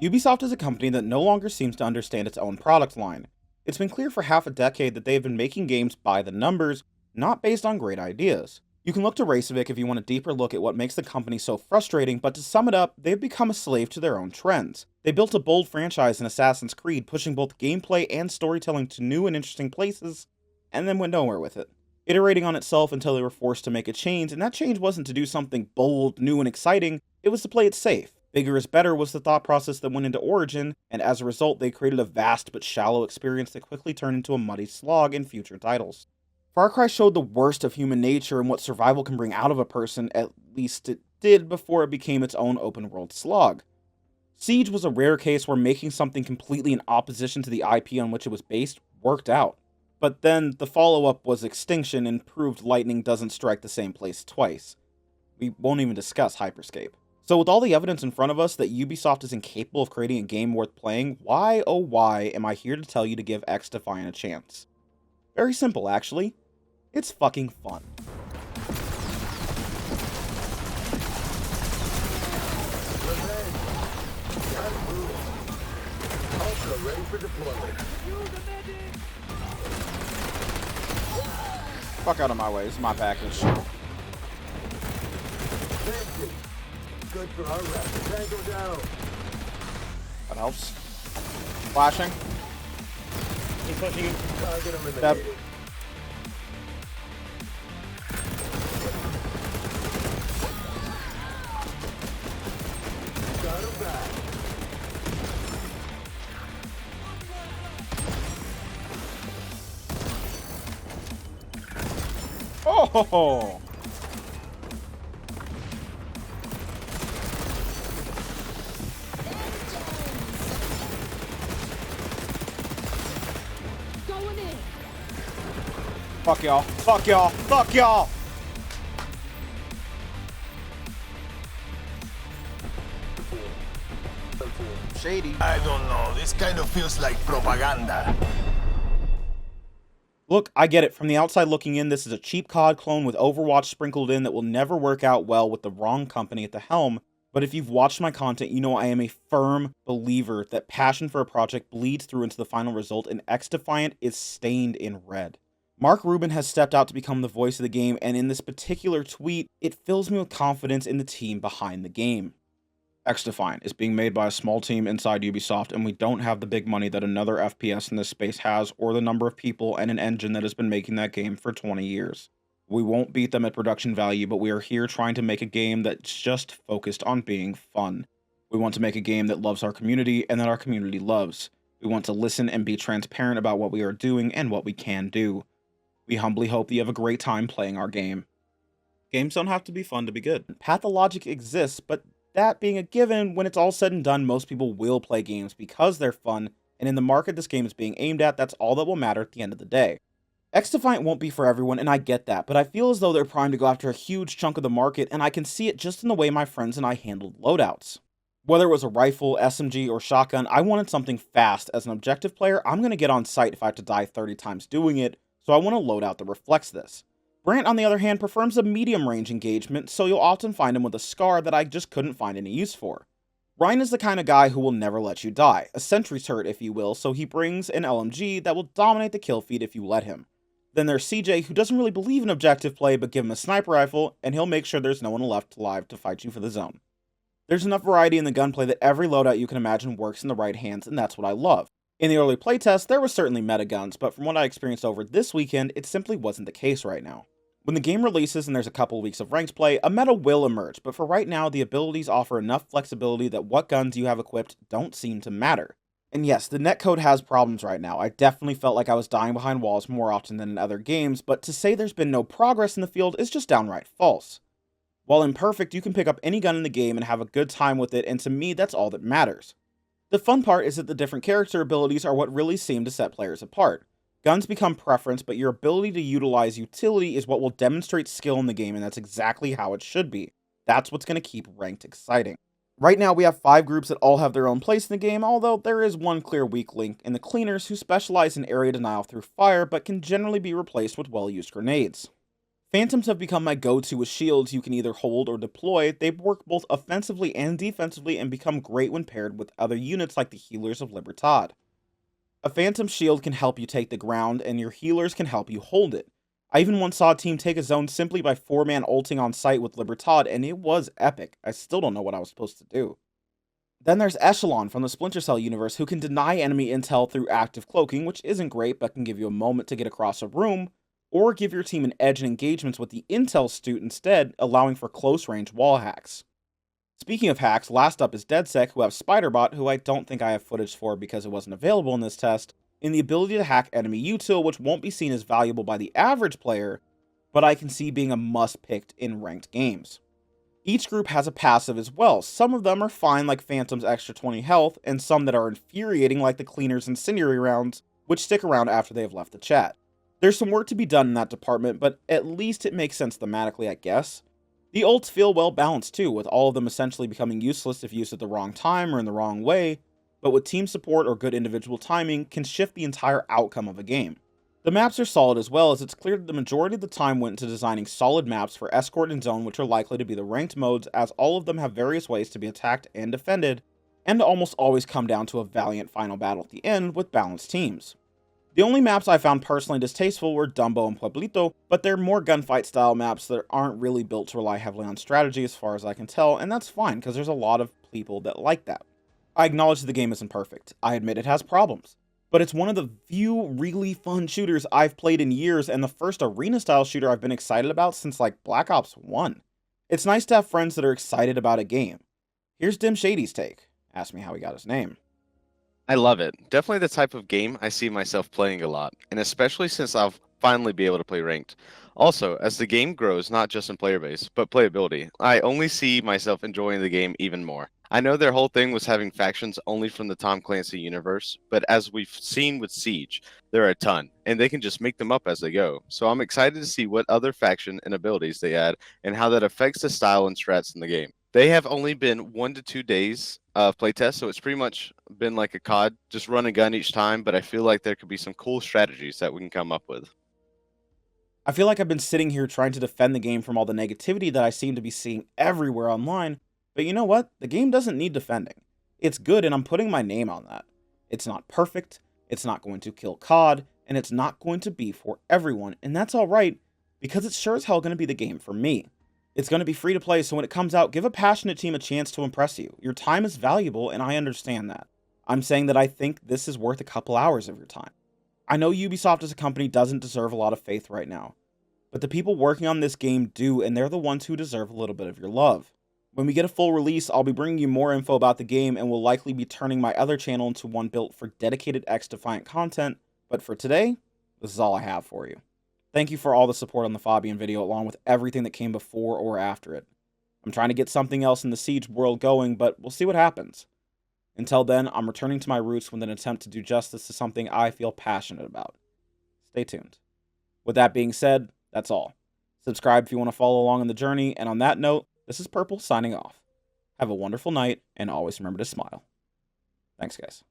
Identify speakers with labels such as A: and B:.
A: Ubisoft is a company that no longer seems to understand its own product line. It's been clear for half a decade that they have been making games by the numbers, not based on great ideas. You can look to Reykjavik if you want a deeper look at what makes the company so frustrating, but to sum it up, they've become a slave to their own trends. They built a bold franchise in Assassin's Creed, pushing both gameplay and storytelling to new and interesting places, and then went nowhere with it. Iterating on itself until they were forced to make a change, and that change wasn't to do something bold, new, and exciting, it was to play it safe. Bigger is better was the thought process that went into Origin, and as a result, they created a vast but shallow experience that quickly turned into a muddy slog in future titles. Far Cry showed the worst of human nature and what survival can bring out of a person, at least it did before it became its own open world slog. Siege was a rare case where making something completely in opposition to the IP on which it was based worked out. But then the follow-up was Extinction and proved lightning doesn't strike the same place twice. We won't even discuss Hyperscape. So with all the evidence in front of us that Ubisoft is incapable of creating a game worth playing, why oh why am I here to tell you to give XDefiant a chance? Very simple, actually. It's fucking fun.
B: Also ready for deployment.
A: Fuck out of my way, this is my package.
B: Thank you. Good for our rep. Tango down.
A: That helps. Flashing.
C: He's pushing you.
B: Target eliminated.
A: Yep.
B: Got him back.
A: Oh!
D: Going in.
A: Fuck y'all. Fuck y'all. Fuck y'all! Shady.
E: I don't know. This kind of feels like propaganda.
A: Look, I get it. From the outside looking in, this is a cheap COD clone with Overwatch sprinkled in that will never work out well with the wrong company at the helm. But if you've watched my content, you know I am a firm believer that passion for a project bleeds through into the final result, and XDefiant is stained in red. Mark Rubin has stepped out to become the voice of the game, and in this particular tweet, it fills me with confidence in the team behind the game. XDefiant is being made by a small team inside Ubisoft, and we don't have the big money that another FPS in this space has, or the number of people and an engine that has been making that game for 20 years. We won't beat them at production value, but we are here trying to make a game that's just focused on being fun. We want to make a game that loves our community and that our community loves. We want to listen and be transparent about what we are doing and what we can do. We humbly hope that you have a great time playing our game. Games don't have to be fun to be good. Pathologic exists, but that being a given, when it's all said and done, most people will play games because they're fun, and in the market this game is being aimed at, that's all that will matter at the end of the day. XDefiant won't be for everyone, and I get that, but I feel as though they're primed to go after a huge chunk of the market, and I can see it just in the way my friends and I handled loadouts. Whether it was a rifle, SMG, or shotgun, I wanted something fast. As an objective player, I'm going to get on site if I have to die 30 times doing it, so I want a loadout that reflects this. Brant, on the other hand, prefers a medium-range engagement, so you'll often find him with a scar that I just couldn't find any use for. Ryan is the kind of guy who will never let you die, a sentry turret if you will, so he brings an LMG that will dominate the kill feed if you let him. Then there's CJ, who doesn't really believe in objective play, but give him a sniper rifle, and he'll make sure there's no one left alive to fight you for the zone. There's enough variety in the gunplay that every loadout you can imagine works in the right hands, and that's what I love. In the early playtest, there were certainly meta guns, but from what I experienced over this weekend, it simply wasn't the case right now. When the game releases and there's a couple weeks of ranked play, a meta will emerge, but for right now, the abilities offer enough flexibility that what guns you have equipped don't seem to matter. And yes, the netcode has problems right now. I definitely felt like I was dying behind walls more often than in other games, but to say there's been no progress in the field is just downright false. While Imperfect, you can pick up any gun in the game and have a good time with it, and to me, that's all that matters. The fun part is that the different character abilities are what really seem to set players apart. Guns become preference, but your ability to utilize utility is what will demonstrate skill in the game, and that's exactly how it should be. That's what's going to keep ranked exciting. Right now, we have 5 groups that all have their own place in the game, although there is one clear weak link in the cleaners who specialize in area denial through fire, but can generally be replaced with well-used grenades. Phantoms have become my go-to with shields you can either hold or deploy. They work both offensively and defensively and become great when paired with other units like the healers of Libertad. A Phantom shield can help you take the ground, and your healers can help you hold it. I even once saw a team take a zone simply by 4-man ulting on site with Libertad, and it was epic. I still don't know what I was supposed to do. Then there's Echelon from the Splinter Cell universe, who can deny enemy intel through active cloaking, which isn't great but can give you a moment to get across a room, or give your team an edge in engagements with the intel stute instead, allowing for close-range wall hacks. Speaking of hacks, last up is DeadSec, who have Spiderbot, who I don't think I have footage for because it wasn't available in this test, and the ability to hack enemy util, which won't be seen as valuable by the average player, but I can see being a must-pick in ranked games. Each group has a passive as well. Some of them are fine, like Phantom's extra 20 health, and some that are infuriating, like the Cleaner's incendiary rounds, which stick around after they have left the chat. There's some work to be done in that department, but at least it makes sense thematically, I guess. The ults feel well balanced too, with all of them essentially becoming useless if used at the wrong time or in the wrong way, but with team support or good individual timing, can shift the entire outcome of a game. The maps are solid as well, as it's clear that the majority of the time went into designing solid maps for Escort and Zone, which are likely to be the ranked modes, as all of them have various ways to be attacked and defended, and almost always come down to a valiant final battle at the end with balanced teams. The only maps I found personally distasteful were Dumbo and Pueblito, but they're more gunfight style maps that aren't really built to rely heavily on strategy as far as I can tell, and that's fine because there's a lot of people that like that. I acknowledge the game isn't perfect. I admit it has problems, but it's one of the few really fun shooters I've played in years, and the first arena style shooter I've been excited about since like Black Ops 1. It's nice to have friends that are excited about a game. Here's Dim Shady's take. Ask me how he got his name.
D: I love it. Definitely the type of game I see myself playing a lot, and especially since I'll finally be able to play ranked. Also, as the game grows, not just in player base, but playability, I only see myself enjoying the game even more. I know their whole thing was having factions only from the Tom Clancy universe, but as we've seen with Siege, there are a ton, and they can just make them up as they go. So I'm excited to see what other faction and abilities they add, and how that affects the style and strats in the game. They have only been 1 to 2 days of playtest, so it's pretty much been like a COD, just run a gun each time, but I feel like there could be some cool strategies that we can come up with.
A: I feel like I've been sitting here trying to defend the game from all the negativity that I seem to be seeing everywhere online, but you know what? The game doesn't need defending. It's good, and I'm putting my name on that. It's not perfect, it's not going to kill COD, and it's not going to be for everyone, and that's alright, because it's sure as hell going to be the game for me. It's going to be free to play, so when it comes out, give a passionate team a chance to impress you. Your time is valuable, and I understand that. I'm saying that I think this is worth a couple hours of your time. I know Ubisoft as a company doesn't deserve a lot of faith right now, but the people working on this game do, and they're the ones who deserve a little bit of your love. When we get a full release, I'll be bringing you more info about the game, and will likely be turning my other channel into one built for dedicated XDefiant content, but for today, this is all I have for you. Thank you for all the support on the Fabian video, along with everything that came before or after it. I'm trying to get something else in the Siege world going, but we'll see what happens. Until then, I'm returning to my roots with an attempt to do justice to something I feel passionate about. Stay tuned. With that being said, that's all. Subscribe if you want to follow along on the journey, and on that note, this is Purple signing off. Have a wonderful night, and always remember to smile. Thanks, guys.